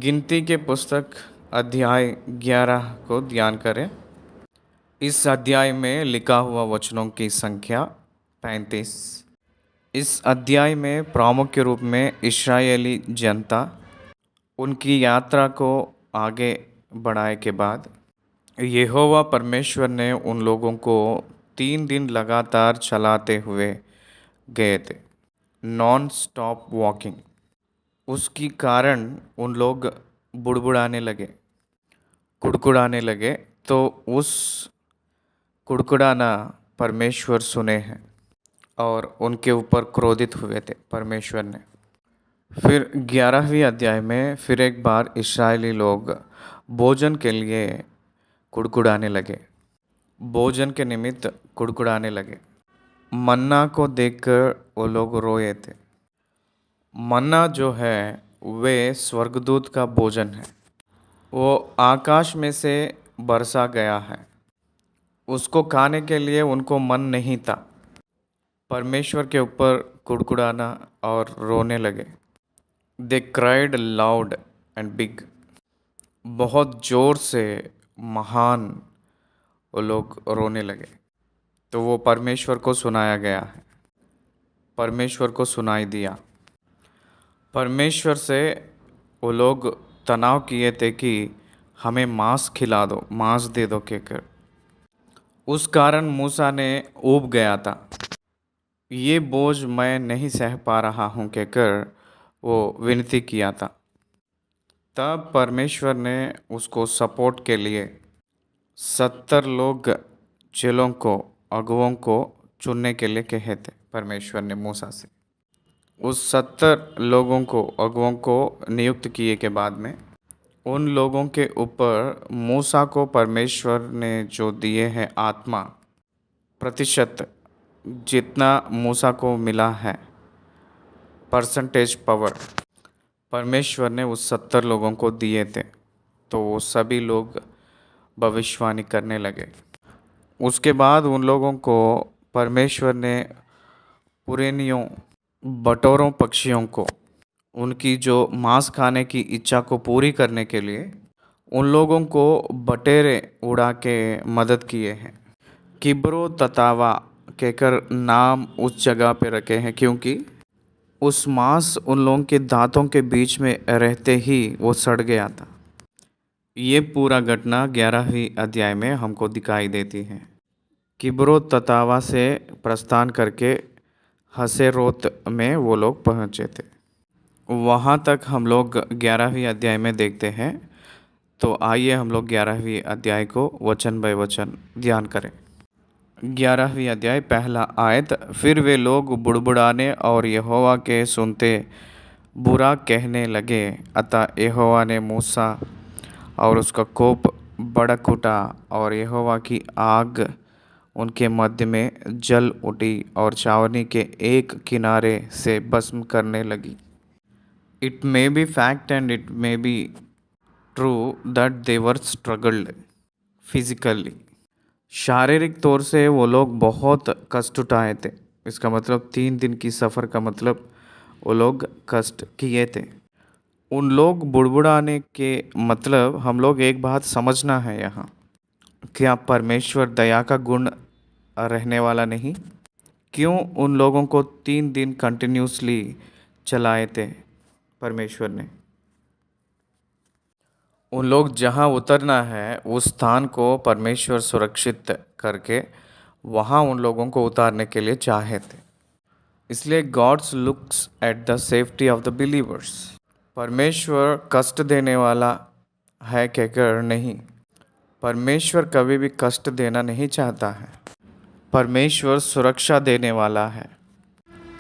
गिनती के पुस्तक अध्याय 11 को ध्यान करें। इस अध्याय में लिखा हुआ वचनों की संख्या 35। इस अध्याय में प्रामुख्य रूप में इस्राएली जनता उनकी यात्रा को आगे बढ़ाए के बाद यहोवा परमेश्वर ने उन लोगों को 3 दिन लगातार चलाते हुए गए थे, नॉन स्टॉप वॉकिंग। उसकी कारण उन लोग बुड़बुड़ाने लगे, कुड़कुड़ाने लगे, तो उस कुड़कुड़ाना परमेश्वर सुने हैं और उनके ऊपर क्रोधित हुए थे परमेश्वर ने। फिर 11वीं अध्याय में फिर एक बार इस्राएली लोग भोजन के लिए कुड़कुड़ाने लगे, भोजन के निमित्त कुड़कुड़ाने लगे। मन्ना को देखकर वो लोग रोए थे। मन्ना जो है वे स्वर्गदूत का भोजन है, वो आकाश में से बरसा गया है। उसको खाने के लिए उनको मन नहीं था। परमेश्वर के ऊपर कुड़कुड़ाना और रोने लगे। दे क्राइड लाउड एंड बिग, बहुत ज़ोर से महान वो लोग रोने लगे। तो वो परमेश्वर को सुनाया गया है, परमेश्वर को सुनाई दिया। परमेश्वर से वो लोग तनाव किए थे कि हमें मांस खिला दो, मांस दे दो कहकर। उस कारण मूसा ने ऊब गया था। ये बोझ मैं नहीं सह पा रहा हूँ कहकर वो विनती किया था। तब परमेश्वर ने उसको सपोर्ट के लिए 70 लोग चेलों को, अगुओं को चुनने के लिए कहे थे परमेश्वर ने मूसा से। उस 70 लोगों को, अगुओं को नियुक्त किए के बाद में उन लोगों के ऊपर मूसा को परमेश्वर ने जो दिए हैं आत्मा, प्रतिशत जितना मूसा को मिला है, परसेंटेज पावर परमेश्वर ने उस 70 लोगों को दिए थे। तो वो सभी लोग भविष्यवाणी करने लगे। उसके बाद उन लोगों को परमेश्वर ने पुरनियों, बटोरों, पक्षियों को उनकी जो मांस खाने की इच्छा को पूरी करने के लिए उन लोगों को बटेरे उड़ा के मदद किए हैं। किब्रो ततावा कहकर नाम उस जगह पे रखे हैं, क्योंकि उस मांस उन लोगों के दांतों के बीच में रहते ही वो सड़ गया था। ये पूरा घटना 11वीं अध्याय में हमको दिखाई देती है। किब्रो ततावा से प्रस्थान करके हसेरोत में वो लोग पहुँचे थे। वहाँ तक हम लोग 11वीं अध्याय में देखते हैं। तो आइए हम लोग 11वीं अध्याय को वचन बाय वचन ध्यान करें। 11वीं अध्याय पहला आयत। फिर वे लोग बुड़बुड़ाने और यहोवा के सुनते बुरा कहने लगे, अतः यहोवा ने मूसा और उसका कोप भड़क उठा और यहोवा की आग उनके मध्य में जल उठी और छावनी के एक किनारे से भस्म करने लगी। It may be fact and it may be true that they were struggled physically. शारीरिक तौर से वो लोग बहुत कष्ट उठाए थे। इसका मतलब 3 दिन की सफ़र का मतलब वो लोग कष्ट किए थे। उन लोग बुड़बुड़ाने के मतलब हम लोग एक बात समझना है यहाँ, क्या परमेश्वर दया का गुण रहने वाला नहीं? क्यों उन लोगों को 3 दिन कंटिन्यूसली चलाए थे परमेश्वर ने? उन लोग जहाँ उतरना है उस स्थान को परमेश्वर सुरक्षित करके वहाँ उन लोगों को उतारने के लिए चाहे थे। इसलिए God's looks at the safety of the believers. परमेश्वर कष्ट देने वाला है कहकर नहीं, परमेश्वर कभी भी कष्ट देना नहीं चाहता है। परमेश्वर सुरक्षा देने वाला है।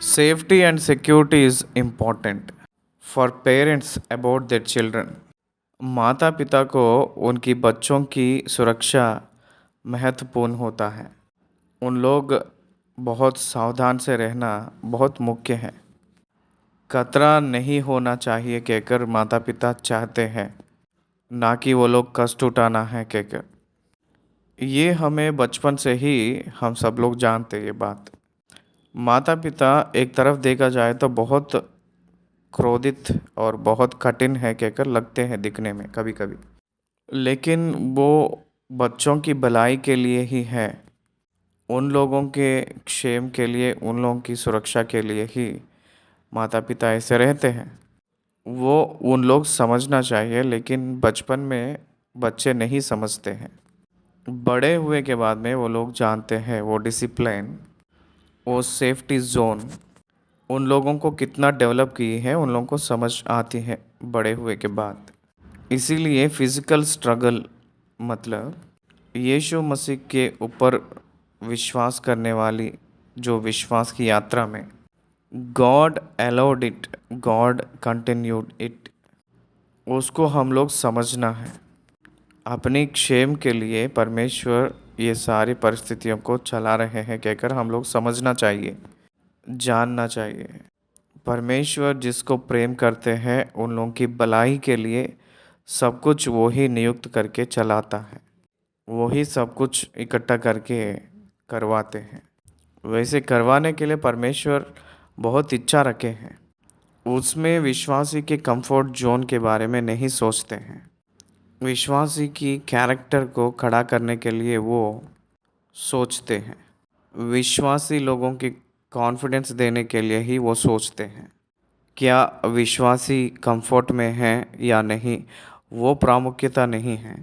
Safety and security is important for parents about their children. माता पिता को उनकी बच्चों की सुरक्षा महत्वपूर्ण होता है। उन लोग बहुत सावधान से रहना बहुत मुख्य है। खतरा नहीं होना चाहिए कहकर माता पिता चाहते हैं, ना कि वो लोग कष्ट उठाना है कहकर। ये हमें बचपन से ही हम सब लोग जानते ये बात। माता पिता एक तरफ देखा जाए तो बहुत क्रोधित और बहुत कठिन है कहकर लगते हैं दिखने में कभी कभी, लेकिन वो बच्चों की भलाई के लिए ही है। उन लोगों के क्षेम के लिए, उन लोगों की सुरक्षा के लिए ही माता पिता ऐसे रहते हैं। वो उन लोग समझना चाहिए, लेकिन बचपन में बच्चे नहीं समझते हैं। बड़े हुए के बाद में वो लोग जानते हैं, वो डिसिप्लिन, वो सेफ्टी जोन उन लोगों को कितना डेवलप की है, उन लोगों को समझ आती है बड़े हुए के बाद। इसीलिए फिजिकल स्ट्रगल मतलब यीशु मसीह के ऊपर विश्वास करने वाली जो विश्वास की यात्रा में God allowed it, God continued it, उसको हम लोग समझना है। अपनी क्षेम के लिए परमेश्वर ये सारी परिस्थितियों को चला रहे हैं कहकर हम लोग समझना चाहिए, जानना चाहिए। परमेश्वर जिसको प्रेम करते हैं उन लोगों की भलाई के लिए सब कुछ वो ही नियुक्त करके चलाता है, वो ही सब कुछ इकट्ठा करके करवाते हैं। वैसे करवाने के लिए परमेश्वर बहुत इच्छा रखे हैं। उसमें विश्वासी के कंफर्ट जोन के बारे में नहीं सोचते हैं। विश्वासी की कैरेक्टर को खड़ा करने के लिए वो सोचते हैं। विश्वासी लोगों की कॉन्फिडेंस देने के लिए ही वो सोचते हैं। क्या विश्वासी कंफर्ट में है या नहीं, वो प्रामुख्यता नहीं है।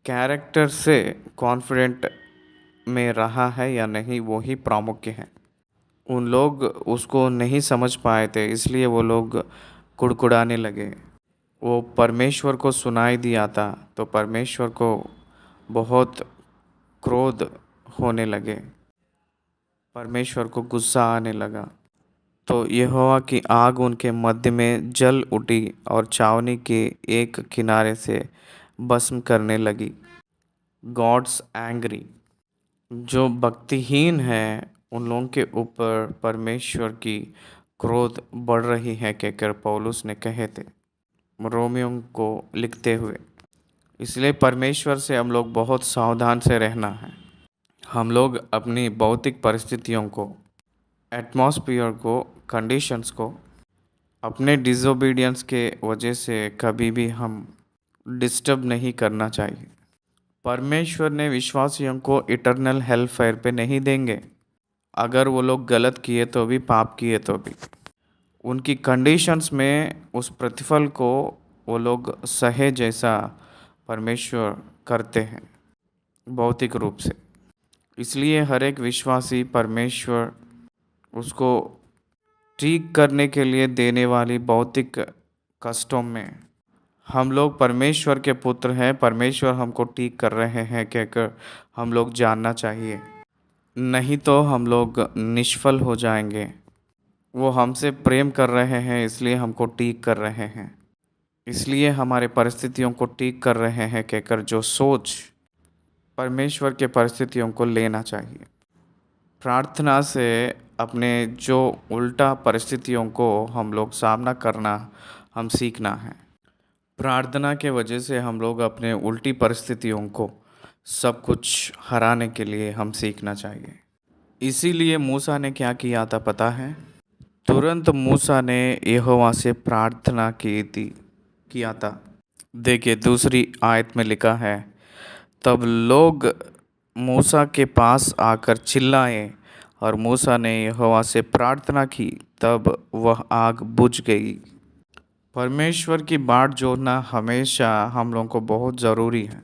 कैरेक्टर से कॉन्फिडेंट में रहा है या नहीं, वो ही प्रामुख्य है। उन लोग उसको नहीं समझ पाए थे, इसलिए वो लोग कुड़कुड़ाने लगे। वो परमेश्वर को सुनाई दिया था तो परमेश्वर को बहुत क्रोध होने लगे, परमेश्वर को गुस्सा आने लगा। तो यहोवा की आग उनके मध्य में जल उठी और छावनी के एक किनारे से भस्म करने लगी। गॉड्स एंग्री, जो भक्तिहीन है उन लोगों के ऊपर परमेश्वर की क्रोध बढ़ रही है कहकर पौलुस ने कहे थे रोमियो को लिखते हुए। इसलिए परमेश्वर से हम लोग बहुत सावधान से रहना है। हम लोग अपनी भौतिक परिस्थितियों को, एटमॉस्फियर को, कंडीशंस को अपने डिसोबीडियंस के वजह से कभी भी हम डिस्टर्ब नहीं करना चाहिए। परमेश्वर ने विश्वासियों को इटर्नल हेल फायर पे नहीं देंगे। अगर वो लोग गलत किए तो भी, पाप किए तो भी, उनकी कंडीशंस में उस प्रतिफल को वो लोग सहे जैसा परमेश्वर करते हैं भौतिक रूप से। इसलिए हर एक विश्वासी परमेश्वर उसको ठीक करने के लिए देने वाली भौतिक कष्टों में हम लोग परमेश्वर के पुत्र हैं, परमेश्वर हमको ठीक कर रहे हैं कहकर हम लोग जानना चाहिए। नहीं तो हम लोग निष्फल हो जाएंगे। वो हमसे प्रेम कर रहे हैं इसलिए हमको ठीक कर रहे हैं, इसलिए हमारे परिस्थितियों को ठीक कर रहे हैं कहकर जो सोच परमेश्वर के परिस्थितियों को लेना चाहिए। प्रार्थना से अपने जो उल्टा परिस्थितियों को हम लोग सामना करना हम सीखना है। प्रार्थना के वजह से हम लोग अपने उल्टी परिस्थितियों को सब कुछ हराने के लिए हम सीखना चाहिए। इसीलिए मूसा ने क्या किया था पता है? तुरंत मूसा ने यहोवा से प्रार्थना की थी, किया था। देखिए दूसरी आयत में लिखा है, तब लोग मूसा के पास आकर चिल्लाए और मूसा ने यहोवा से प्रार्थना की, तब वह आग बुझ गई। परमेश्वर की बाट जोड़ना हमेशा हम लोगों को बहुत ज़रूरी है।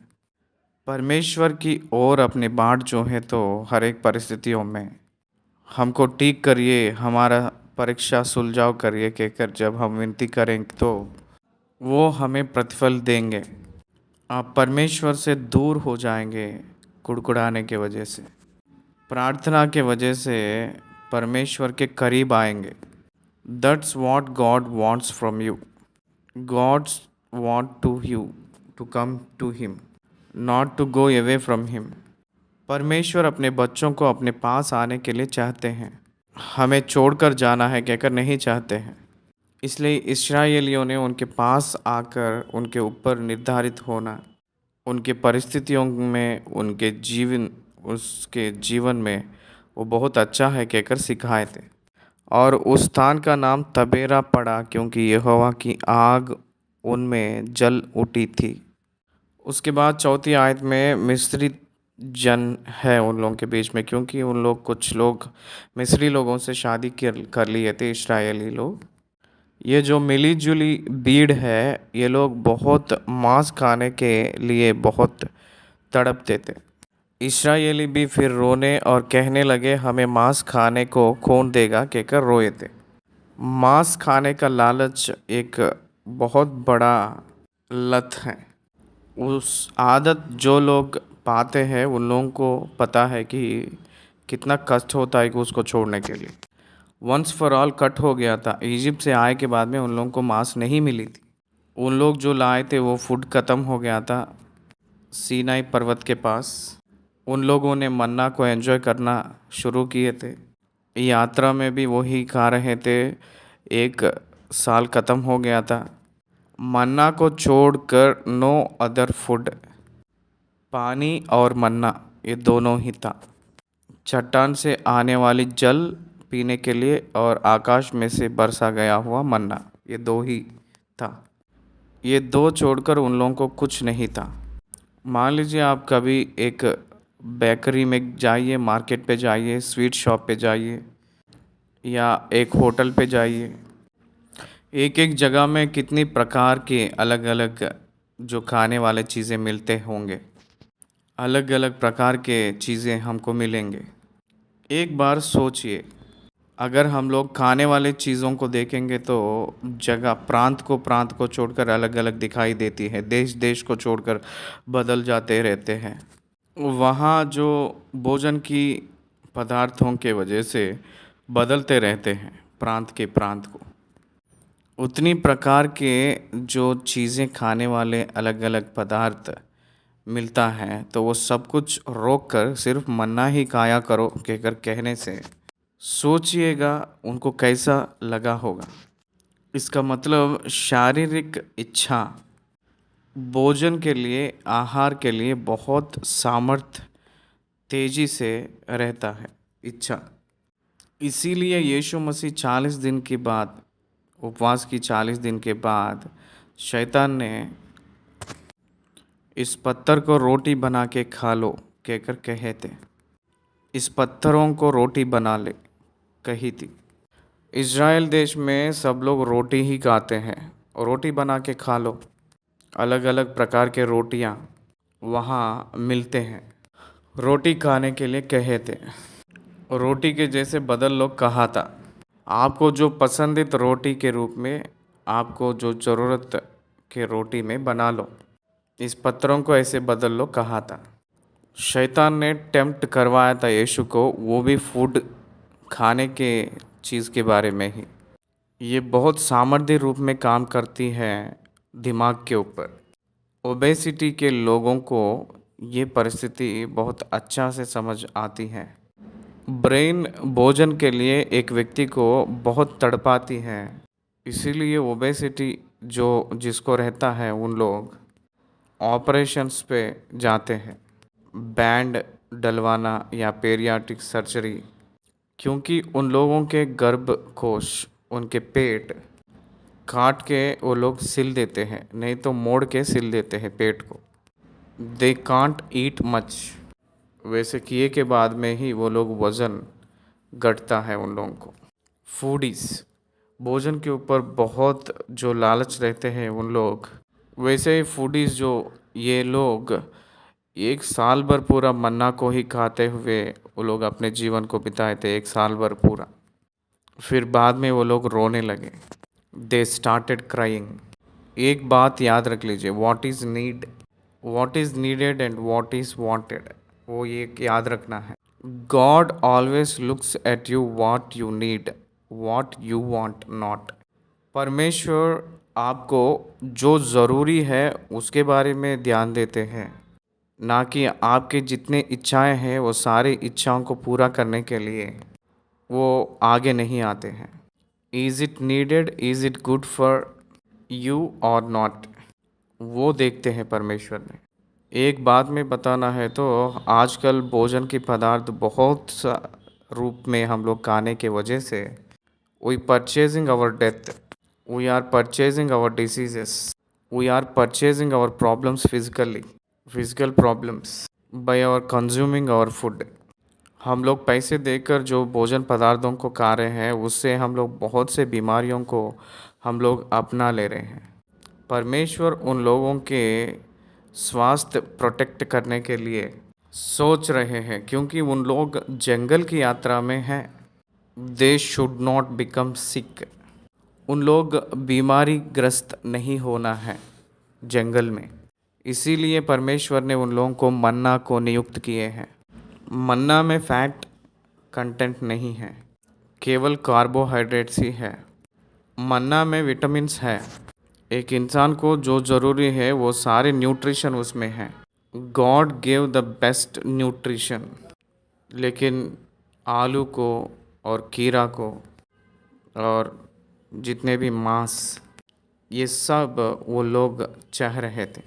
परमेश्वर की ओर अपनी बाट जो है तो हर एक परिस्थितियों में हमको ठीक करिए, हमारा परीक्षा सुलझाव करिए कहकर जब हम विनती करेंगे तो वो हमें प्रतिफल देंगे। आप परमेश्वर से दूर हो जाएंगे कुड़कुड़ाने के वजह से। प्रार्थना के वजह से परमेश्वर के करीब आएंगे। That's what God wants from you. God's want to you to come to him, not to go away from him. परमेश्वर अपने बच्चों को अपने पास आने के लिए चाहते हैं, हमें छोड़कर जाना है कहकर नहीं चाहते हैं। इसलिए इस्राएलियों ने उनके पास आकर उनके ऊपर निर्धारित होना, उनके परिस्थितियों में, उनके जीवन, उसके जीवन में वो बहुत अच्छा है कहकर सिखाए थे। और उस स्थान का नाम तबेरा पड़ा क्योंकि यहोवा की आग उनमें जल उठी थी। उसके बाद चौथी आयत में मिस्री जन है उन लोगों के बीच में, क्योंकि उन लोग कुछ लोग मिस्री लोगों से शादी कर लिए थे, इस्राएली लोग। ये जो मिली जुली भीड़ है, ये लोग बहुत मांस खाने के लिए बहुत तड़पते थे। इस्राएली भी फिर रोने और कहने लगे, हमें मांस खाने को कौन देगा कहकर रोए थे। मांस खाने का लालच एक बहुत बड़ा लत है। उस आदत जो लोग पाते हैं उन लोगों को पता है कि कितना कष्ट होता है कि उसको छोड़ने के लिए। वंस फॉर ऑल कट हो गया था। इजिप्ट से आए के बाद में उन लोगों को मांस नहीं मिली थी। उन लोग जो लाए थे वो फूड ख़त्म हो गया था सीनाई पर्वत के पास। उन लोगों ने मन्ना को एंजॉय करना शुरू किए थे। यात्रा में भी वही खा रहे थे। एक साल ख़त्म हो गया था। मन्ना को छोड़कर नो अदर फूड, पानी और मन्ना ये दोनों ही था। चट्टान से आने वाली जल पीने के लिए और आकाश में से बरसा गया हुआ मन्ना, ये दो ही था। ये दो छोड़कर उन लोगों को कुछ नहीं था। मान लीजिए आप कभी एक बेकरी में जाइए, मार्केट पे जाइए, स्वीट शॉप पे जाइए या एक होटल पे जाइए। एक एक जगह में कितनी प्रकार के अलग अलग जो खाने वाले चीज़ें मिलते होंगे, अलग अलग प्रकार के चीज़ें हमको मिलेंगे। एक बार सोचिए, अगर हम लोग खाने वाले चीज़ों को देखेंगे तो जगह प्रांत को छोड़कर अलग अलग दिखाई देती है। देश देश को छोड़कर बदल जाते रहते हैं। वहाँ जो भोजन की पदार्थों के वजह से बदलते रहते हैं प्रांत के प्रांत को। उतनी प्रकार के जो चीज़ें खाने वाले अलग अलग पदार्थ मिलता है, तो वो सब कुछ रोक कर सिर्फ मन्ना ही खाया करो कहकर कहने से सोचिएगा उनको कैसा लगा होगा। इसका मतलब शारीरिक इच्छा भोजन के लिए, आहार के लिए बहुत सामर्थ्य तेजी से रहता है इच्छा। इसीलिए यीशु मसीह 40 दिन के बाद, उपवास की 40 दिन के बाद शैतान ने इस पत्थर को रोटी बना के खा लो कहकर कहे थे। इस पत्थरों को रोटी बना ले कही थी। इज़राइल देश में सब लोग रोटी ही खाते हैं, रोटी बना के खा लो। अलग अलग प्रकार के रोटियां वहाँ मिलते हैं, रोटी खाने के लिए कहे थे। रोटी के जैसे बदल लो कहा था। आपको जो पसंदीदा रोटी के रूप में, आपको जो ज़रूरत के रोटी में बना लो। इस पत्थरों को ऐसे बदल लो कहा था। शैतान ने टेम्प्ट करवाया था यीशु को, वो भी फूड खाने के चीज़ के बारे में ही। ये बहुत सामर्थ्य रूप में काम करती है दिमाग के ऊपर। ओबेसिटी के लोगों को ये परिस्थिति बहुत अच्छा से समझ आती है। ब्रेन भोजन के लिए एक व्यक्ति को बहुत तड़पाती है। इसीलिए ओबेसिटी जो जिसको रहता है उन लोग ऑपरेशंस पे जाते हैं, बैंड डलवाना या पेरियाट्रिक सर्जरी, क्योंकि उन लोगों के गर्भकोश, उनके पेट काट के वो लोग सिल देते हैं, नहीं तो मोड़ के सिल देते हैं पेट को। They can't eat much. वैसे किए के बाद में ही वो लोग वज़न घटता है उन लोगों को। फूडीज भोजन के ऊपर बहुत जो लालच रहते हैं उन लोग, वैसे ही फूडीज जो ये लोग एक साल भर पूरा मन्ना को ही खाते हुए वो लोग अपने जीवन को बिताए थे, एक साल भर पूरा। फिर बाद में वो लोग रोने लगे। They started crying. एक बात याद रख लीजिए, what is needed and what is wanted, वो ये याद रखना है। God always looks at you what you need, what you want not. परमेश्वर आपको जो ज़रूरी है उसके बारे में ध्यान देते हैं, ना कि आपके जितने इच्छाएं हैं वो सारी इच्छाओं को पूरा करने के लिए वो आगे नहीं आते हैं। Is it needed, is it good for you और नॉट, वो देखते हैं परमेश्वर ने। एक बात में बताना है तो आजकल भोजन के पदार्थ बहुत सा रूप में हम लोग खाने के वजह से We purchasing our death. We are purchasing our diseases. We are purchasing our problems physically, physical problems by our consuming our food. हम लोग पैसे देकर जो भोजन पदार्थों को खा रहे हैं उससे हम लोग बहुत से बीमारियों को हम लोग अपना ले रहे हैं। परमेश्वर उन लोगों के स्वास्थ्य प्रोटेक्ट करने के लिए सोच रहे हैं क्योंकि उन लोग जंगल की यात्रा में हैं। दे शुड नॉट बिकम सिक। उन लोग बीमारी ग्रस्त नहीं होना है जंगल में। इसीलिए परमेश्वर ने उन लोगों को मन्ना को नियुक्त किए हैं। मन्ना में फैट कंटेंट नहीं है, केवल कार्बोहाइड्रेट्स ही है। मन्ना में विटामिन्स है। एक इंसान को जो ज़रूरी है वो सारे न्यूट्रिशन उसमें है। God gave the best nutrition. लेकिन आलू को और कीड़ा को और जितने भी मांस, ये सब वो लोग चाह रहे थे।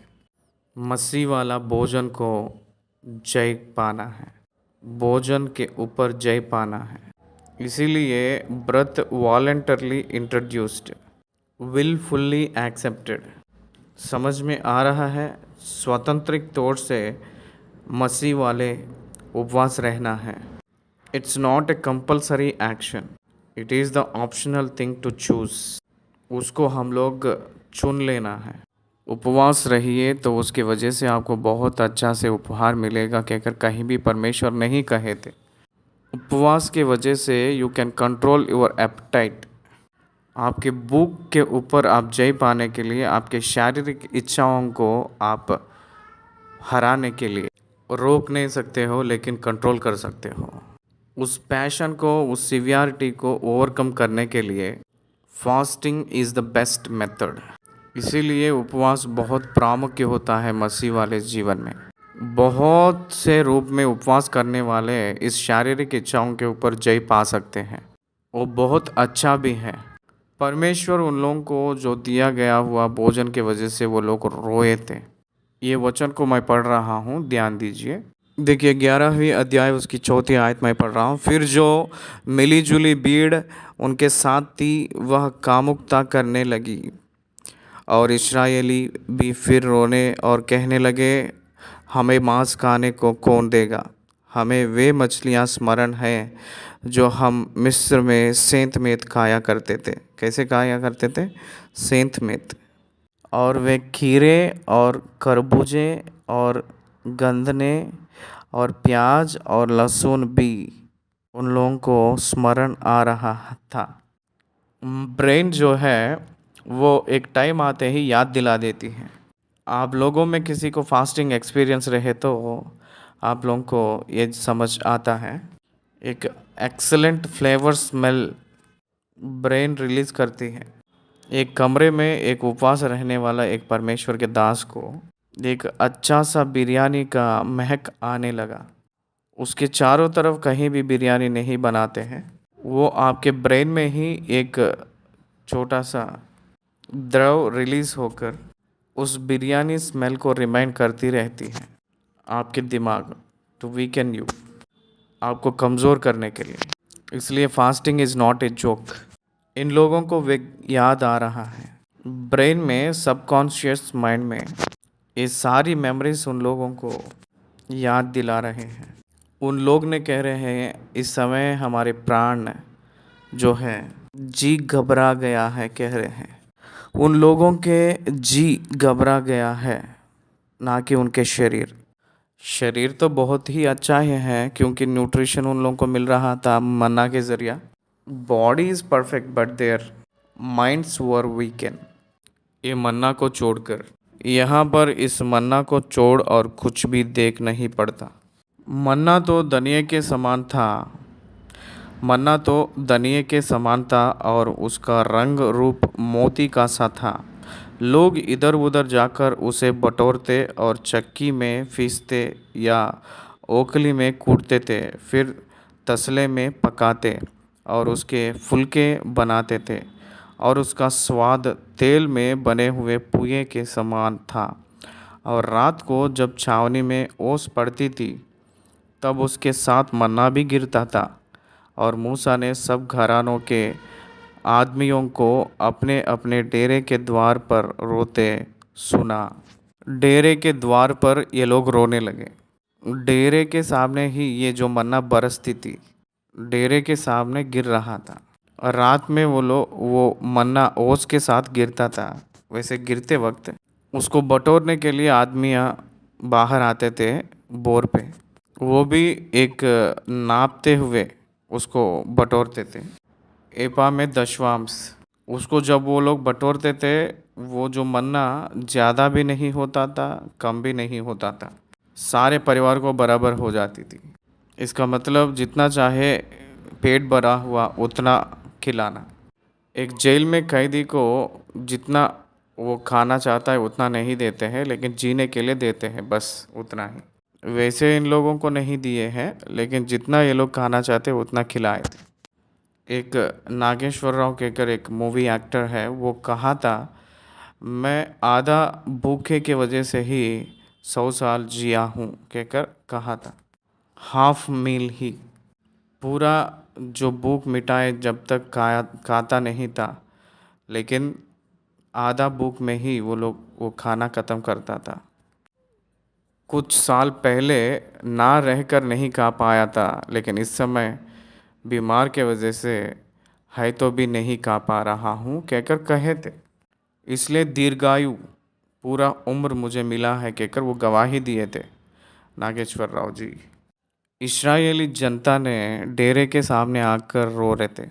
मसीह वाला भोजन को जय पाना है, भोजन के ऊपर जय पाना है। इसीलिए व्रत वॉलंटरली इंट्रोड्यूस्ड, विलफुल्ली एक्सेप्टेड। समझ में आ रहा है, स्वतंत्रिक तौर से मसीह वाले उपवास रहना है। It's not a compulsory action, it is the optional thing to choose. उसको हम लोग चुन लेना है। उपवास रहिए तो उसकी वजह से आपको बहुत अच्छा से उपहार मिलेगा कि अगर कहीं भी परमेश्वर नहीं कहे थे। उपवास के वजह से you can control your apatite. आपके भूख के ऊपर आप जय पाने के लिए, आपके शारीरिक इच्छाओं को आप हराने के लिए रोक नहीं सकते हो लेकिन कंट्रोल कर सकते हो। उस पैशन को, उस सिवियरिटी को ओवरकम करने के लिए fasting is the best method. इसीलिए उपवास बहुत प्रामुख्य होता है मसीह वाले जीवन में। बहुत से रूप में उपवास करने वाले इस शारीरिक इच्छाओं के ऊपर जय पा सकते हैं। वो बहुत अच्छा भी है। परमेश्वर उन लोगों को जो दिया गया हुआ भोजन के वजह से वो लोग रोए थे। ये वचन को मैं पढ़ रहा हूँ, ध्यान दीजिए। देखिए 11वीं अध्याय उसकी 4वीं आयत में पढ़ रहा हूँ। फिर जो मिली जुली भीड़ उनके साथ थी वह कामुकता करने लगी और इस्राएली भी फिर रोने और कहने लगे, हमें मांस खाने को कौन देगा? हमें वे मछलियाँ स्मरण हैं जो हम मिस्र में सेंतमेत खाया करते थे। कैसे खाया करते थे? सेंतमेत। और वे खीरे और खरबूजे और गंधने और प्याज और लहसुन भी उन लोगों को स्मरण आ रहा था। ब्रेन जो है वो एक टाइम आते ही याद दिला देती है। आप लोगों में किसी को फास्टिंग एक्सपीरियंस रहे तो आप लोगों को ये समझ आता है। एक excellent flavour smell brain release करती है। एक कमरे में एक उपवास रहने वाला एक परमेश्वर के दास को एक अच्छा सा बिरयानी का महक आने लगा। उसके चारों तरफ कहीं भी बिरयानी नहीं बनाते हैं, वो आपके ब्रेन में ही एक छोटा सा द्रव रिलीज़ होकर उस बिरयानी स्मेल को रिमाइंड करती रहती है आपके दिमाग, टू वीकन यू, आपको कमज़ोर करने के लिए। इसलिए fasting is not a joke. इन लोगों को वे याद आ रहा है। ब्रेन में, सबकॉन्शियस माइंड में ये सारी मेमोरीज उन लोगों को याद दिला रहे हैं। उन लोग ने कह रहे हैं इस समय हमारे प्राण जो है जी घबरा गया है, कह रहे हैं। उन लोगों के जी घबरा गया है, ना कि उनके शरीर। शरीर तो बहुत ही अच्छा ही है क्योंकि न्यूट्रिशन उन लोगों को मिल रहा था मन्ना के ज़रिया। Body is perfect but their minds were weaken. ये मन्ना को छोड़कर, यहाँ पर इस मन्ना को छोड़ और कुछ भी देख नहीं पड़ता। मन्ना तो दनिये के समान था। मन्ना तो दनिये के समान था और उसका रंग रूप मोती का सा था। लोग इधर उधर जाकर उसे बटोरते और चक्की में पीसते या ओखली में कूटते थे, फिर तसले में पकाते और उसके फुलके बनाते थे और उसका स्वाद तेल में बने हुए पुए के समान था। और रात को जब छावनी में ओस पड़ती थी तब उसके साथ मन्ना भी गिरता था। और मूसा ने सब घरानों के आदमियों को अपने अपने डेरे के द्वार पर रोते सुना। डेरे के द्वार पर ये लोग रोने लगे। डेरे के सामने ही ये जो मन्ना बरसती थी, डेरे के सामने गिर रहा था। और रात में वो मन्ना ओस के साथ गिरता था। वैसे गिरते वक्त उसको बटोरने के लिए आदमियाँ बाहर आते थे बोर पे। वो भी एक नापते हुए उसको बटोरते थे। एपा में दशवांश। उसको जब वो लोग बटोरते थे, वो जो मन्ना ज़्यादा भी नहीं होता था, कम भी नहीं होता था, सारे परिवार को बराबर हो जाती थी। इसका मतलब जितना चाहे पेट भरा हुआ उतना खिलाना। एक जेल में कैदी को जितना वो खाना चाहता है उतना नहीं देते हैं, लेकिन जीने के लिए देते हैं, बस उतना ही। वैसे इन लोगों को नहीं दिए हैं, लेकिन जितना ये लोग खाना चाहते उतना खिलाए थे। एक नागेश्वर राव कहकर एक मूवी एक्टर है, वो कहा था, मैं आधा भूखे के वजह से ही 100 साल जिया हूँ कहकर कहा था। हाफ मील ही पूरा जो भूख मिटाए जब तक खाता नहीं था, लेकिन आधा भूख में ही वो खाना ख़त्म करता था। कुछ साल पहले ना रहकर नहीं खा पाया था, लेकिन इस समय बीमार के वजह से है तो भी नहीं खा पा रहा हूँ कहकर कहे थे। इसलिए दीर्घायु पूरा उम्र मुझे मिला है कहकर वो गवाही दिए थे नागेश्वर राव जी। इस्राएली जनता ने डेरे के सामने आकर रो रहे थे।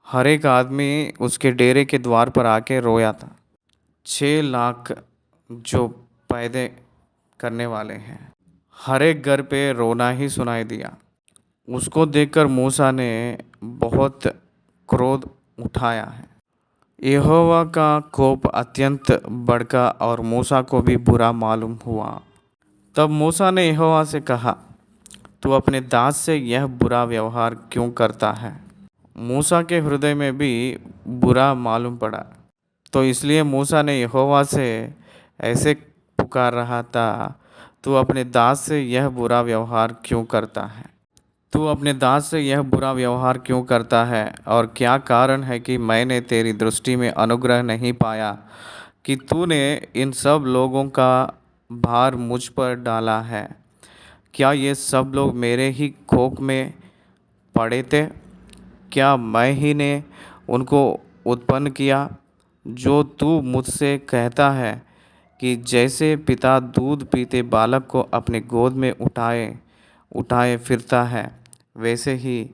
हर एक आदमी उसके डेरे के द्वार पर आके रोया था। 6 लाख जो पैदे करने वाले हैं, हर एक घर पे रोना ही सुनाई दिया। उसको देखकर मूसा ने बहुत क्रोध उठाया है। यहोवा का कोप अत्यंत भड़का और मूसा को भी बुरा मालूम हुआ। तब मूसा ने यहोवा से कहा, तू अपने दास से यह बुरा व्यवहार क्यों करता है? मूसा के हृदय में भी बुरा मालूम पड़ा, तो इसलिए मूसा ने यहोवा से ऐसे पुकार रहा था, तू अपने दास से यह बुरा व्यवहार क्यों करता है? तू अपने दास से यह बुरा व्यवहार क्यों करता है? और क्या कारण है कि मैंने तेरी दृष्टि में अनुग्रह नहीं पाया कि तूने इन सब लोगों का भार मुझ पर डाला है? क्या ये सब लोग मेरे ही कोख में पड़े थे? क्या मैं ही ने उनको उत्पन्न किया? जो तू मुझसे कहता है कि जैसे पिता दूध पीते बालक को अपने गोद में उठाए उठाए फिरता है, वैसे ही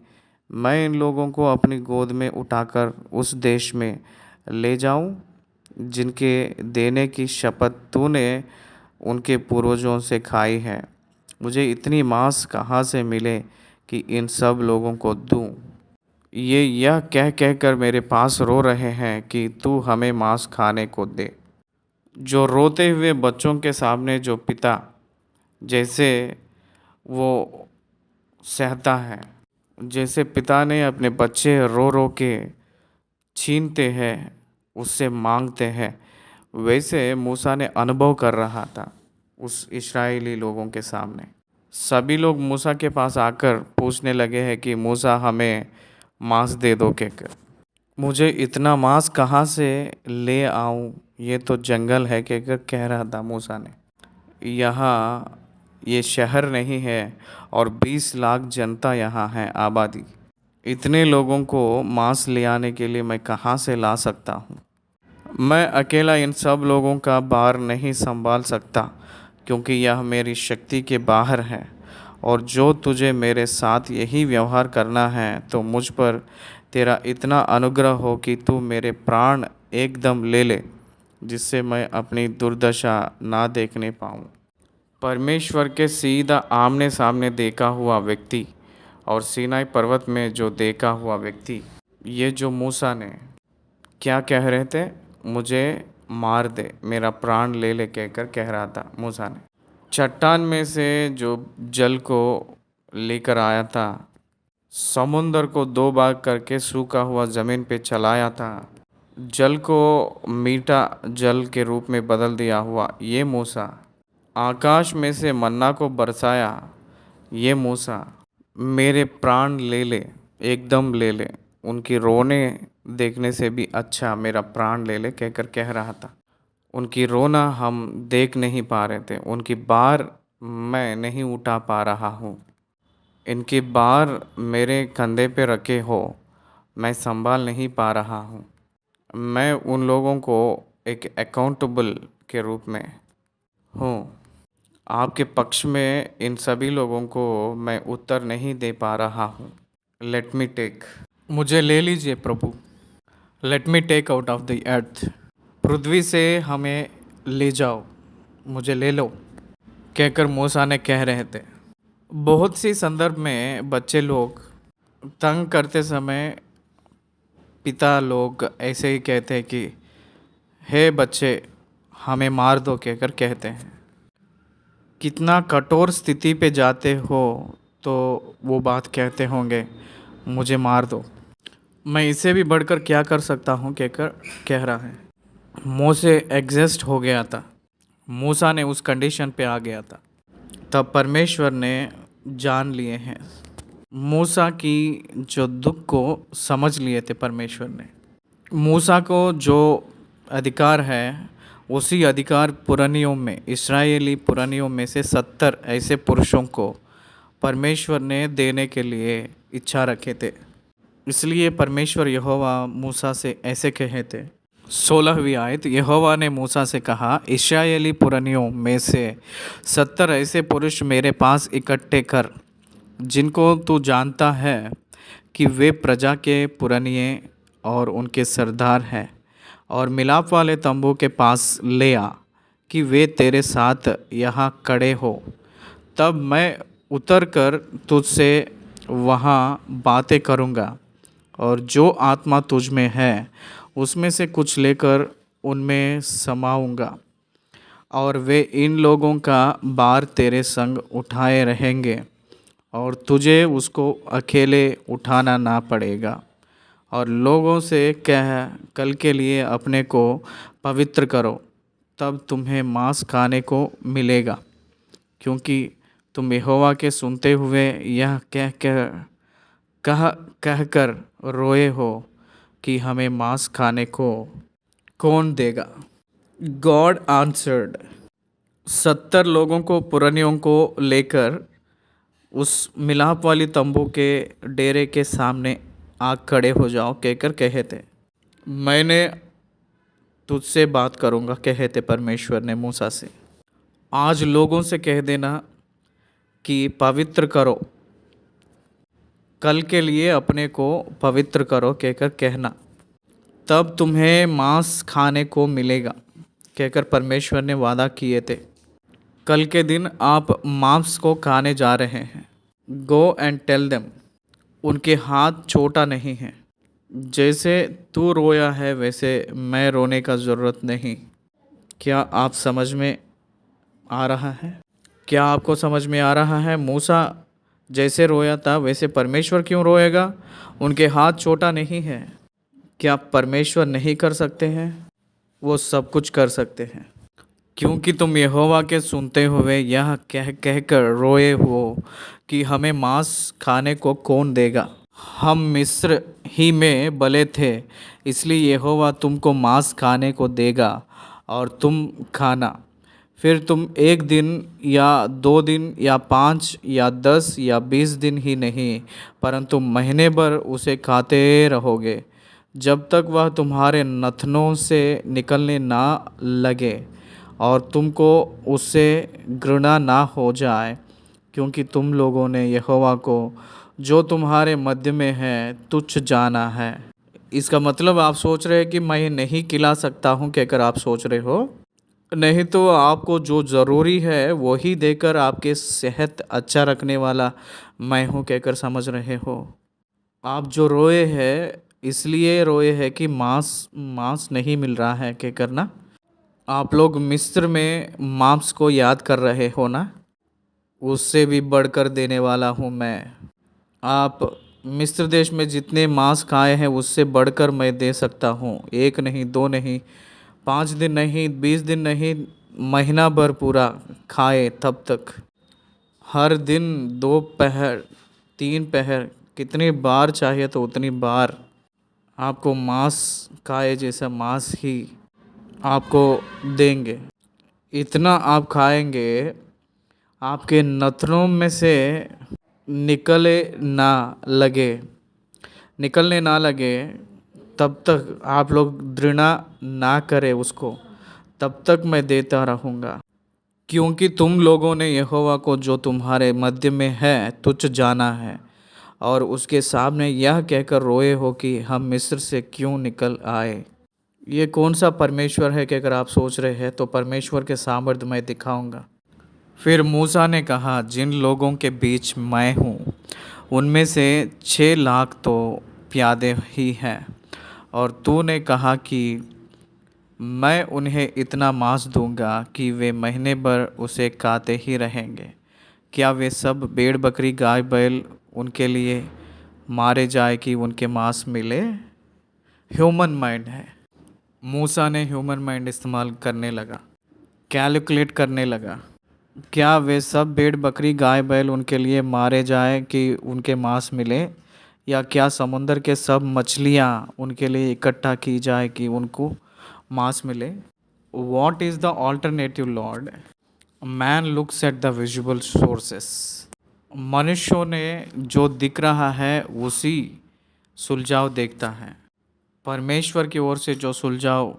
मैं इन लोगों को अपनी गोद में उठाकर उस देश में ले जाऊं जिनके देने की शपथ तूने उनके पूर्वजों से खाई है। मुझे इतनी मांस कहाँ से मिले कि इन सब लोगों को दूं? ये यह कह कह कर मेरे पास रो रहे हैं कि तू हमें मांस खाने को दे। जो रोते हुए बच्चों के सामने जो पिता जैसे वो सहता है, जैसे पिता ने अपने बच्चे रो रो के छीनते हैं, उससे मांगते हैं, वैसे मूसा ने अनुभव कर रहा था उस इस्राएली लोगों के सामने। सभी लोग मूसा के पास आकर पूछने लगे हैं कि मूसा हमें मांस दे दो कहकर। मुझे इतना मांस कहाँ से ले आऊँ, ये तो जंगल है कहकर कह रहा था मूसा ने। यहाँ ये शहर नहीं है और 20 लाख जनता यहाँ है आबादी। इतने लोगों को मांस ले आने के लिए मैं कहाँ से ला सकता हूँ? मैं अकेला इन सब लोगों का भार नहीं संभाल सकता, क्योंकि यह मेरी शक्ति के बाहर है। और जो तुझे मेरे साथ यही व्यवहार करना है, तो मुझ पर तेरा इतना अनुग्रह हो कि तू मेरे प्राण एकदम ले ले, जिससे मैं अपनी दुर्दशा ना देखने पाऊँ। परमेश्वर के सीधा आमने सामने देखा हुआ व्यक्ति और सीनाई पर्वत में जो देखा हुआ व्यक्ति, ये जो मूसा ने क्या कह रहे थे, मुझे मार दे, मेरा प्राण ले ले कहकर कह रहा था मूसा ने। चट्टान में से जो जल को लेकर आया था, समुंदर को 2 भाग करके सूखा हुआ ज़मीन पे चलाया था, जल को मीठा जल के रूप में बदल दिया हुआ ये मूसा, आकाश में से मन्ना को बरसाया ये मूसा, मेरे प्राण ले ले, एकदम ले ले। उनकी रोने देखने से भी अच्छा मेरा प्राण ले ले कहकर कह रहा था। उनकी रोना हम देख नहीं पा रहे थे, उनकी बार मैं नहीं उठा पा रहा हूँ। इनकी बार मेरे कंधे पे रखे हो, मैं संभाल नहीं पा रहा हूँ। मैं उन लोगों को एक अकाउंटेबल के रूप में हूँ। आपके पक्ष में इन सभी लोगों को मैं उत्तर नहीं दे पा रहा हूँ। लेट मी टेक, मुझे ले लीजिए प्रभु। Let me take out of the earth, पृथ्वी से हमें ले जाओ, मुझे ले लो कहकर मूसा ने कह रहे थे। बहुत सी संदर्भ में बच्चे लोग तंग करते समय पिता लोग ऐसे ही कहते हैं कि हे बच्चे हमें मार दो कहकर कहते हैं। कितना कठोर स्थिति पे जाते हो तो वो बात कहते होंगे, मुझे मार दो, मैं इसे भी बढ़कर क्या कर सकता हूँ कहकर कह रहा है। मूसा एग्जिस्ट हो गया था, मूसा ने उस कंडीशन पे आ गया था, तब परमेश्वर ने जान लिए हैं। मूसा की जो दुख को समझ लिए थे परमेश्वर ने। मूसा को जो अधिकार है उसी अधिकार पुरानियों में, इस्राएली पुरानियों में से 70 ऐसे पुरुषों को परमेश्वर ने देने के लिए इच्छा रखे थे। इसलिए परमेश्वर यहोवा मूसा से ऐसे कहे थे। 16वीं आयत, यहोवा ने मूसा से कहा, इस्राएली पुरानियों में से 70 ऐसे पुरुष मेरे पास इकट्ठे कर, जिनको तू जानता है कि वे प्रजा के पुरानिये और उनके सरदार हैं, और मिलाप वाले तंबू के पास ले आ कि वे तेरे साथ यहाँ खड़े हो। तब मैं उतर कर तुझसे वहाँ बातें करूँगा, और जो आत्मा तुझ में है उसमें से कुछ लेकर उनमें समाऊँगा, और वे इन लोगों का भार तेरे संग उठाए रहेंगे, और तुझे उसको अकेले उठाना ना पड़ेगा। और लोगों से कह, कल के लिए अपने को पवित्र करो, तब तुम्हें मांस खाने को मिलेगा, क्योंकि तुम यहोवा के सुनते हुए यह कह कर रोए हो कि हमें मांस खाने को कौन देगा। गॉड आंसर्ड, 70 लोगों को, पुरानियों को लेकर उस मिलाप वाली तंबू के डेरे के सामने आग खड़े हो जाओ कहकर कहे थे। मैंने तुझसे बात करूँगा कहे थे परमेश्वर ने मूसा से। आज लोगों से कह देना कि पवित्र करो, कल के लिए अपने को पवित्र करो कहकर कहना, तब तुम्हें मांस खाने को मिलेगा कहकर परमेश्वर ने वादा किए थे। कल के दिन आप मांस को खाने जा रहे हैं। गो एंड टेल देम, उनके हाथ छोटा नहीं है। जैसे तू रोया है वैसे मैं रोने का ज़रूरत नहीं। क्या आप समझ में आ रहा है? क्या आपको समझ में आ रहा है? मूसा जैसे रोया था वैसे परमेश्वर क्यों रोएगा? उनके हाथ छोटा नहीं है। क्या परमेश्वर नहीं कर सकते हैं? वो सब कुछ कर सकते हैं, क्योंकि तुम यहोवा के सुनते हुए यह कह कर रोए हो कि हमें मांस खाने को कौन देगा। हम मिस्र ही में बले थे, इसलिए यहोवा तुमको मांस खाने को देगा और तुम खाना। फिर तुम 1 दिन या 2 दिन या 5 या 10 या 20 दिन ही नहीं, परंतु महीने भर उसे खाते रहोगे, जब तक वह तुम्हारे नथनों से निकलने ना लगे और तुमको उससे घृणा ना हो जाए, क्योंकि तुम लोगों ने यहोवा को जो तुम्हारे मध्य में है तुच्छ जाना है। इसका मतलब आप सोच रहे हैं कि मैं नहीं खिला सकता हूँ कहकर आप सोच रहे हो? नहीं तो आपको जो ज़रूरी है वही देकर आपके सेहत अच्छा रखने वाला मैं हूँ कहकर समझ रहे हो। आप जो रोए हैं इसलिए रोए हैं कि मांस नहीं मिल रहा है कहकर ना। आप लोग मिस्र में मांस को याद कर रहे हो ना, उससे भी बढ़कर देने वाला हूँ मैं। आप मिस्र देश में जितने मांस खाए हैं उससे बढ़कर मैं दे सकता हूँ। 1 नहीं, 2 नहीं, 5 दिन नहीं, 20 दिन नहीं, महीना भर पूरा खाए तब तक। हर दिन 2 पहर 3 पहर, कितनी बार चाहिए तो उतनी बार आपको मांस खाए जैसा मांस ही आपको देंगे। इतना आप खाएंगे आपके नथनों में से निकले ना लगे निकलने ना लगे, तब तक आप लोग घृणा ना करें उसको, तब तक मैं देता रहूँगा। क्योंकि तुम लोगों ने यहोवा को जो तुम्हारे मध्य में है तुच्छ जाना है और उसके सामने यह कहकर रोए हो कि हम मिस्र से क्यों निकल आए। ये कौन सा परमेश्वर है कि अगर आप सोच रहे हैं तो परमेश्वर के सामर्थ्य मैं दिखाऊंगा। फिर मूसा ने कहा, जिन लोगों के बीच मैं हूँ उनमें से 6 लाख तो प्यादे ही हैं, और तूने कहा कि मैं उन्हें इतना मांस दूंगा कि वे महीने भर उसे खाते ही रहेंगे। क्या वे सब भेड़ बकरी गाय बैल उनके लिए मारे जाए कि उनके मांस मिले। ह्यूमन माइंड है। मूसा ने ह्यूमन माइंड इस्तेमाल करने लगा, कैलकुलेट करने लगा। क्या वे सब भेड़ बकरी गाय बैल उनके लिए मारे जाए कि उनके मांस मिले, या क्या समुंदर के सब मछलियाँ उनके लिए इकट्ठा की जाए कि उनको मांस मिले। What is the alternative Lord. Man looks at the visual sources. मनुष्यों ने जो दिख रहा है उसी सुलझाव देखता है। परमेश्वर की ओर से जो सुलझाव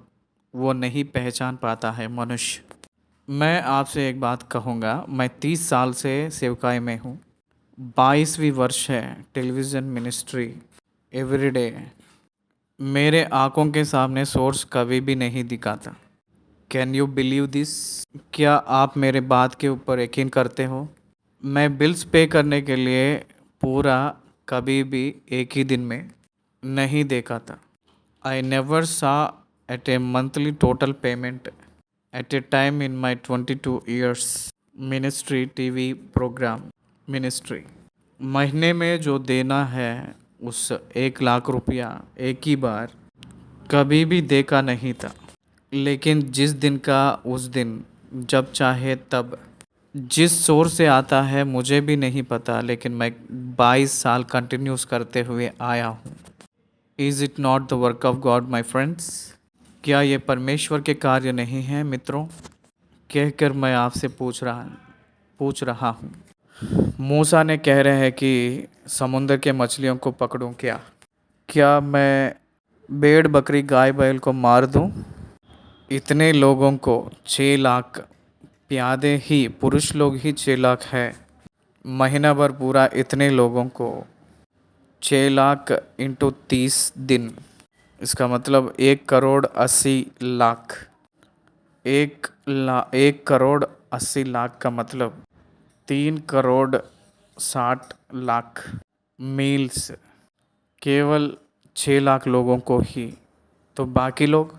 वो नहीं पहचान पाता है मनुष्य। मैं आपसे एक बात कहूँगा, मैं 30 साल से सेवकाई में हूँ। 22वीं वर्ष है टेलीविज़न मिनिस्ट्री एवरीडे। मेरे आंखों के सामने सोर्स कभी भी नहीं दिखाता। Can you believe this. क्या आप मेरे बात के ऊपर यकीन करते हो। मैं बिल्स पे करने के लिए पूरा कभी भी एक ही दिन में नहीं देखा था। I never saw at a monthly total payment at a time in my 22 years ministry TV program ministry. महीने में जो देना है उस 1 लाख रुपया एक ही बार कभी भी देखा नहीं था। लेकिन जिस दिन का उस दिन, जब चाहे तब, जिस सोर्स से आता है मुझे भी नहीं पता, लेकिन मैं 22 साल कंटिन्यूस करते हुए आया हूँ। Is it not the work of God my friends. क्या ये परमेश्वर के कार्य नहीं हैं मित्रों। कहकर मैं आपसे पूछ रहा हूँ। मूसा ने कह रहे हैं कि समुंदर के मछलियों को पकड़ूं क्या मैं भेड़ बकरी गाय बैल को मार दूं। इतने लोगों को 6 लाख प्यादे ही, पुरुष लोग ही 6 लाख है। महीना भर पूरा इतने लोगों को 6 लाख इंटू 30 दिन, इसका मतलब 1 करोड़ 80 लाख। 1 करोड़ 80 लाख का मतलब 3 करोड़ 60 लाख मील्स केवल 6 लाख लोगों को ही। तो बाकी लोग,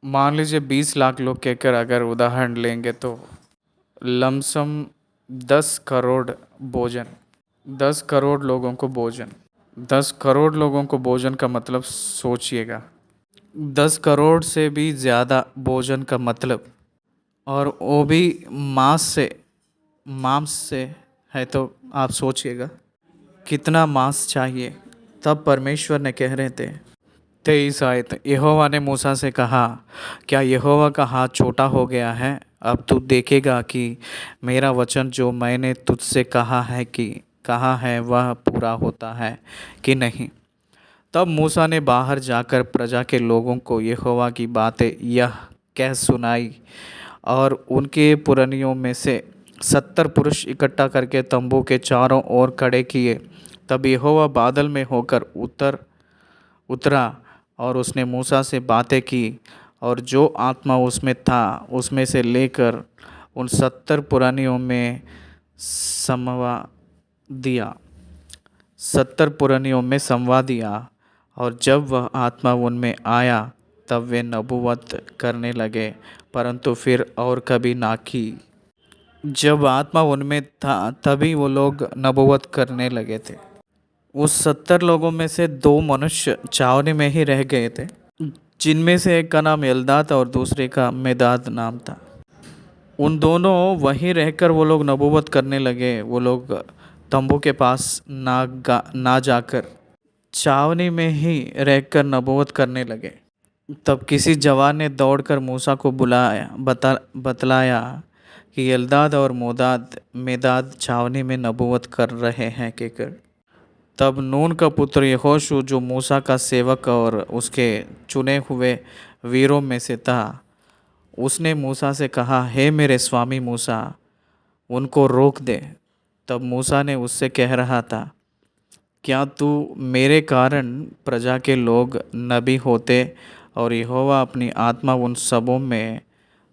मान लीजिए 20 लाख लोग कहकर अगर उदाहरण लेंगे तो लमसम 10 करोड़ भोजन, 10 करोड़ लोगों को भोजन, 10 करोड़ लोगों को भोजन का मतलब सोचिएगा। 10 करोड़ से भी ज़्यादा भोजन का मतलब, और वो भी मांस से है, तो आप सोचिएगा कितना मांस चाहिए। तब परमेश्वर ने कह रहे थे 23 आयत, यहोवा ने मूसा से कहा, क्या यहोवा का हाथ छोटा हो गया है। अब तू देखेगा कि मेरा वचन जो मैंने तुझसे कहा है वह पूरा होता है कि नहीं। तब मूसा ने बाहर जाकर प्रजा के लोगों को यहोवा की बातें यह कह सुनाई, और उनके पुरनियों में से 70 पुरुष इकट्ठा करके तंबू के चारों ओर खड़े किए। तब यहोवा बादल में होकर उतरा और उसने मूसा से बातें की, और जो आत्मा उसमें था उसमें से लेकर उन 70 पुरानियों में समवा दिया 70 पुरानियों में समवा दिया। और जब वह आत्मा उनमें आया तब वे नबूवत करने लगे, परंतु फिर और कभी ना की। जब आत्मा उनमें था तभी वो लोग नबूवत करने लगे थे। उस 70 लोगों में से 2 मनुष्य छावनी में ही रह गए थे, जिनमें से एक का नाम एल्दाद और दूसरे का मेदाद नाम था। उन दोनों वहीं रहकर वो लोग नबूवत करने लगे। वो लोग तंबू के पास ना जाकर छावनी में ही रहकर नबूवत करने लगे। तब किसी जवान ने दौड़कर मूसा को बतलाया कि एल्दाद और मेदाद छावनी में नबूवत कर रहे हैं कहकर। तब नून का पुत्र यहोशू, जो मूसा का सेवक और उसके चुने हुए वीरों में से था, उसने मूसा से कहा, हे मेरे स्वामी मूसा, उनको रोक दे। तब मूसा ने उससे कह रहा था, क्या तू मेरे कारण प्रजा के लोग नबी होते और यहोवा अपनी आत्मा उन सबों में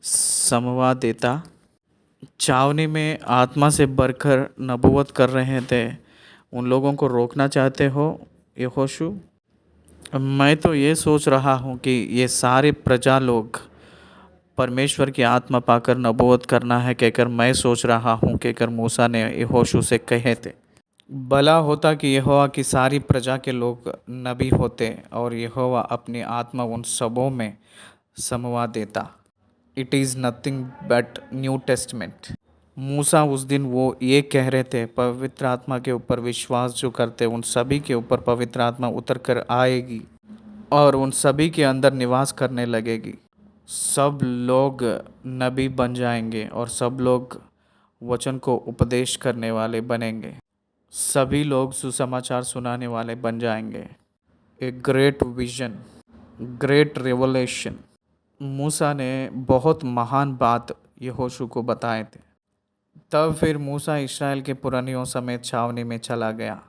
समवा देता? छावनी में आत्मा से भरकर नबूवत कर रहे थे उन लोगों को रोकना चाहते हो यहोशू? मैं तो ये सोच रहा हूँ कि ये सारे प्रजा लोग परमेश्वर की आत्मा पाकर नबूवत करना है कहकर मैं सोच रहा हूँ कहकर मूसा ने यहोशू से कहे थे। भला होता कि यहोवा की सारी प्रजा के लोग नबी होते और यहोवा अपनी आत्मा उन सबों में समवा देता। It is nothing but New Testament. मूसा उस दिन वो ये कह रहे थे, पवित्र आत्मा के ऊपर विश्वास जो करते उन सभी के ऊपर पवित्र आत्मा उतर कर आएगी और उन सभी के अंदर निवास करने लगेगी। सब लोग नबी बन जाएंगे और सब लोग वचन को उपदेश करने वाले बनेंगे। सभी लोग सुसमाचार सुनाने वाले बन जाएंगे। A great vision, great revelation. मूसा ने बहुत महान बात यहोशू को बताए थे। तब फिर मूसा इस्राएल के पुरानियों समेत छावनी में चला गया।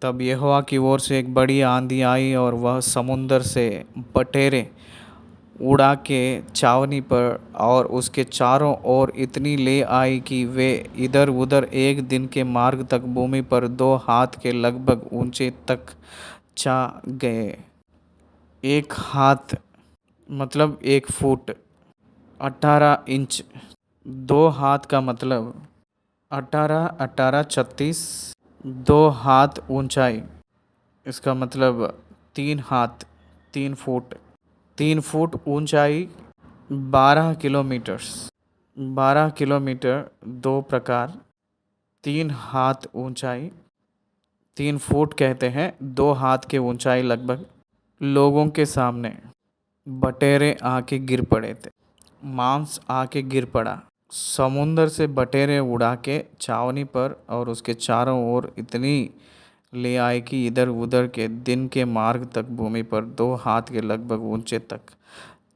तब यहोवा की ओर से एक बड़ी आंधी आई और वह समुंदर से बटेरे उड़ा के छावनी पर और उसके चारों ओर इतनी ले आई कि वे इधर उधर एक दिन के मार्ग तक भूमि पर 2 हाथ के लगभग ऊंचे तक छा गए। 1 हाथ मतलब 1 फुट 18 इंच। 2 हाथ का मतलब 18 18 36। 2 हाथ ऊंचाई, इसका मतलब 3 हाथ 3 फुट। 3 फुट ऊंचाई 12 किलोमीटर्स। 12 किलोमीटर 2 प्रकार। 3 हाथ ऊंचाई, 3 फुट कहते हैं, 2 हाथ के ऊंचाई लगभग। लोगों के सामने बटेरे आके गिर पड़े थे। मांस आके गिर पड़ा। समुंदर से बटेरे उड़ा के छावनी पर और उसके चारों ओर इतनी ले आए कि इधर उधर के दिन के मार्ग तक भूमि पर 2 हाथ के लगभग ऊंचे तक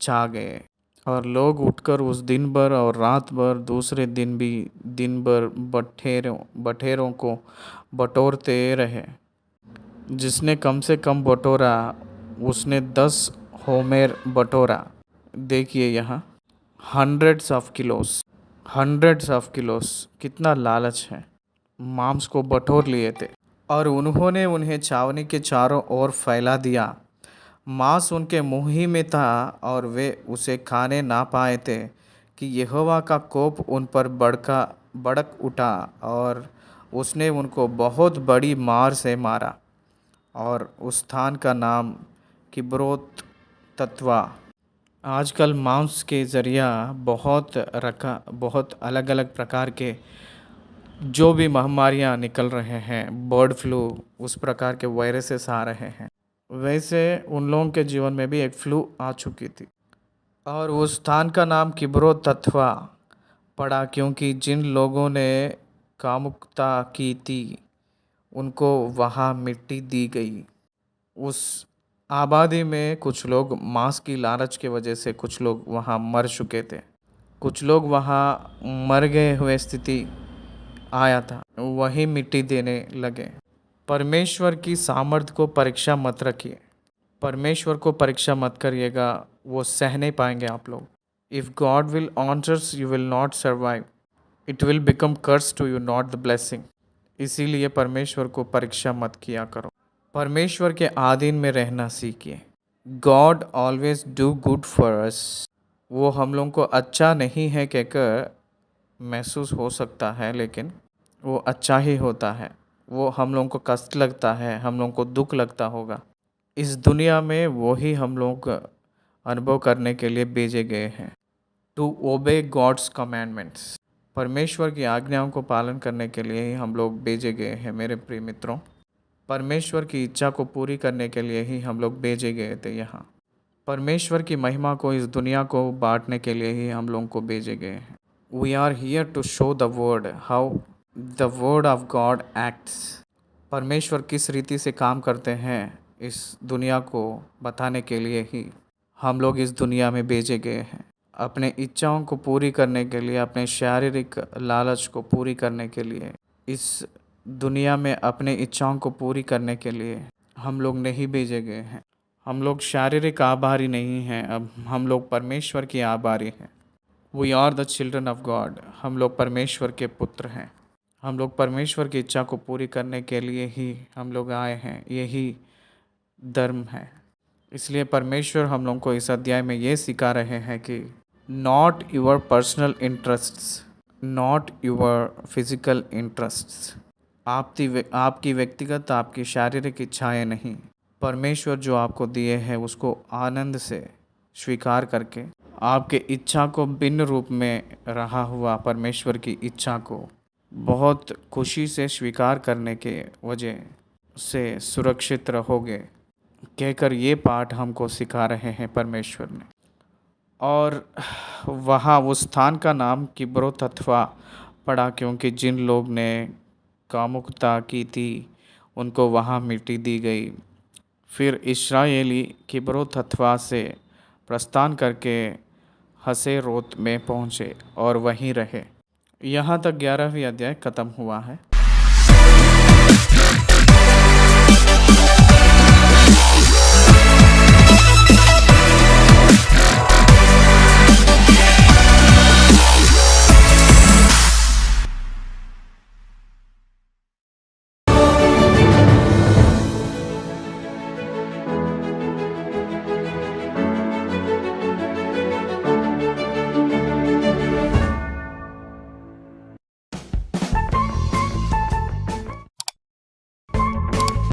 छा गए। और लोग उठकर उस दिन भर और रात भर दूसरे दिन भी दिन भर बटेरों को बटोरते रहे। जिसने कम से कम बटोरा उसने 10 होमेर बटोरा। देखिए यहाँ हंड्रेड्स ऑफ किलोस। कितना लालच है। मांस को बटोर लिए थे और उन्होंने उन्हें छावनी के चारों ओर फैला दिया। मांस उनके मुंह ही में था और वे उसे खाने ना पाए थे कि यहोवा का कोप उन पर भड़क उठा और उसने उनको बहुत बड़ी मार से मारा। और उस स्थान का नाम किब्रोत तत्वा। आजकल मांस के ज़रिया बहुत अलग अलग प्रकार के जो भी महामारियाँ निकल रहे हैं, बर्ड फ्लू, उस प्रकार के वायरसेस आ रहे हैं। वैसे उन लोगों के जीवन में भी एक फ्लू आ चुकी थी और उस स्थान का नाम किब्रोत तत्वा पड़ा क्योंकि जिन लोगों ने कामुकता की थी उनको वहाँ मिट्टी दी गई। उस आबादी में कुछ लोग मांस की लालच की वजह से कुछ लोग वहाँ मर चुके थे। कुछ लोग वहाँ मर गए हुए स्थिति आया था, वही मिट्टी देने लगे। परमेश्वर की सामर्थ को परीक्षा मत रखिए। परमेश्वर को परीक्षा मत करिएगा, वो सह नहीं पाएंगे आप लोग। If God will honours you will not survive, it will become curse to you not the blessing. इसीलिए परमेश्वर को परीक्षा मत किया करो। परमेश्वर के अधीन में रहना सीखिए। God always do good for us. वो हम लोगों को अच्छा नहीं है कहकर महसूस हो सकता है, लेकिन वो अच्छा ही होता है। वो हम लोगों को कष्ट लगता है, हम लोगों को दुख लगता होगा, इस दुनिया में वो ही हम लोग अनुभव करने के लिए भेजे गए हैं। To obey God's commandments. परमेश्वर की आज्ञाओं को पालन करने के लिए ही हम लोग भेजे गए हैं मेरे प्रिय मित्रों। परमेश्वर की इच्छा को पूरी करने के लिए ही हम लोग भेजे गए थे यहाँ। परमेश्वर की महिमा को इस दुनिया को बांटने के लिए ही हम लोगों को भेजे गए हैं। We are here to show the word how the word of God acts. परमेश्वर किस रीति से काम करते हैं इस दुनिया को बताने के लिए ही हम लोग इस दुनिया में भेजे गए हैं। अपने इच्छाओं को पूरी करने के लिए, अपने शारीरिक लालच को पूरी करने के लिए, इस दुनिया में अपने इच्छाओं को पूरी करने के लिए हम लोग नहीं भेजे गए हैं। हम लोग शारीरिक आभारी नहीं हैं, अब हम लोग परमेश्वर की आभारी हैं। We are the children of God. हम लोग परमेश्वर के पुत्र हैं। हम लोग परमेश्वर की इच्छा को पूरी करने के लिए ही हम लोग आए हैं। यही धर्म है। इसलिए परमेश्वर हम लोगों को इस अध्याय में ये सिखा रहे हैं कि not your personal interests, not your physical interests, आपकी व्यक्तिगत, आपकी शारीरिक इच्छाएं नहीं, परमेश्वर जो आपको दिए हैं उसको आनंद से स्वीकार करके आपके इच्छा को भिन्न रूप में रहा हुआ परमेश्वर की इच्छा को बहुत खुशी से स्वीकार करने के वजह से सुरक्षित रहोगे, कहकर ये पाठ हमको सिखा रहे हैं परमेश्वर ने। और वहाँ उस स्थान का नाम किब्रोत हत्वा पड़ा, क्योंकि जिन लोग ने कामुकता की थी उनको वहाँ मिट्टी दी गई। फिर इस्राएली किब्रोत हत्वा से प्रस्थान करके हसेरोत में पहुँचे और वहीं रहे। यहाँ तक 11वीं अध्याय ख़त्म हुआ है।